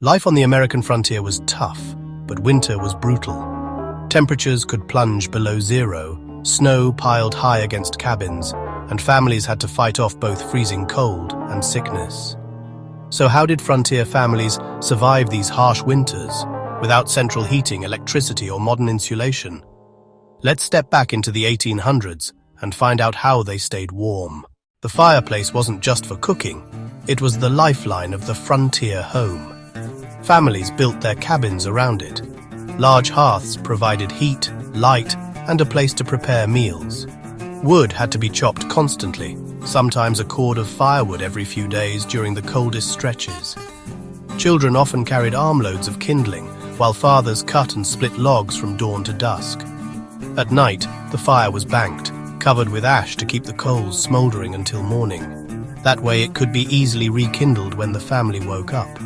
Life on the American frontier was tough, but winter was brutal. Temperatures could plunge below zero, snow piled high against cabins, and families had to fight off both freezing cold and sickness. So how did frontier families survive these harsh winters, without central heating, electricity, or modern insulation? Let's step back into the 1800s and find out how they stayed warm. The fireplace wasn't just for cooking, it was the lifeline of the frontier home. Families built their cabins around it. Large hearths provided heat, light, and a place to prepare meals. Wood had to be chopped constantly, sometimes a cord of firewood every few days during the coldest stretches. Children often carried armloads of kindling, while fathers cut and split logs from dawn to dusk. At night, the fire was banked, covered with ash to keep the coals smoldering until morning. That way it could be easily rekindled when the family woke up.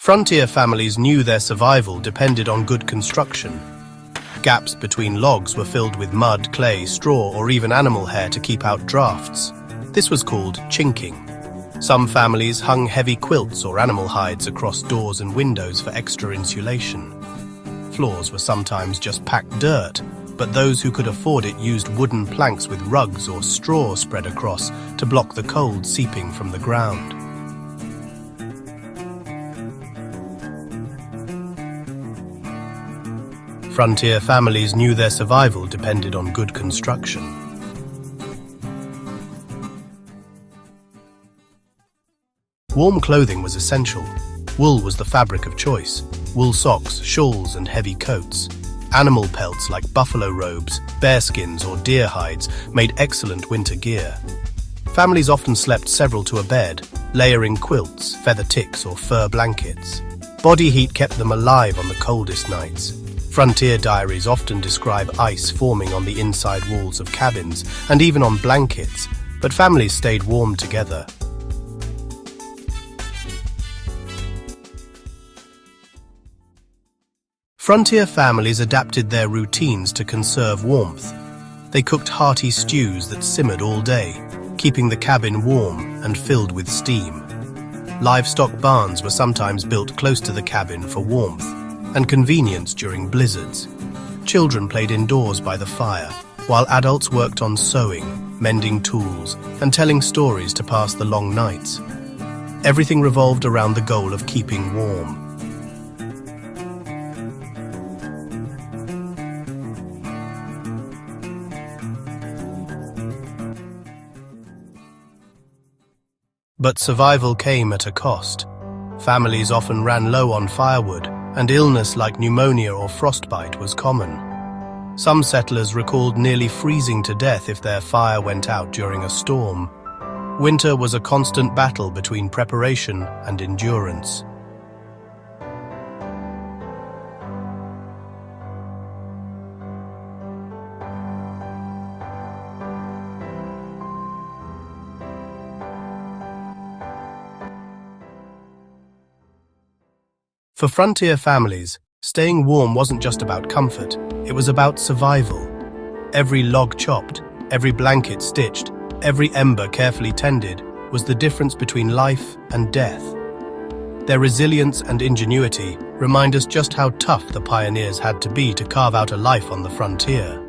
Frontier families knew their survival depended on good construction. Gaps between logs were filled with mud, clay, straw, or even animal hair to keep out drafts. This was called chinking. Some families hung heavy quilts or animal hides across doors and windows for extra insulation. Floors were sometimes just packed dirt, but those who could afford it used wooden planks with rugs or straw spread across to block the cold seeping from the ground. Frontier families knew their survival depended on good construction. Warm clothing was essential. Wool was the fabric of choice. Wool socks, shawls, and heavy coats. Animal pelts like buffalo robes, bearskins, or deer hides made excellent winter gear. Families often slept several to a bed, layering quilts, feather ticks, or fur blankets. Body heat kept them alive on the coldest nights. Frontier diaries often describe ice forming on the inside walls of cabins and even on blankets, but families stayed warm together. Frontier families adapted their routines to conserve warmth. They cooked hearty stews that simmered all day, keeping the cabin warm and filled with steam. Livestock barns were sometimes built close to the cabin for warmth and convenience during blizzards. Children played indoors by the fire, while adults worked on sewing, mending tools, and telling stories to pass the long nights. Everything revolved around the goal of keeping warm. But survival came at a cost. Families often ran low on firewood, and illness like pneumonia or frostbite was common. Some settlers recalled nearly freezing to death if their fire went out during a storm. Winter was a constant battle between preparation and endurance. For frontier families, staying warm wasn't just about comfort, it was about survival. Every log chopped, every blanket stitched, every ember carefully tended was the difference between life and death. Their resilience and ingenuity remind us just how tough the pioneers had to be to carve out a life on the frontier.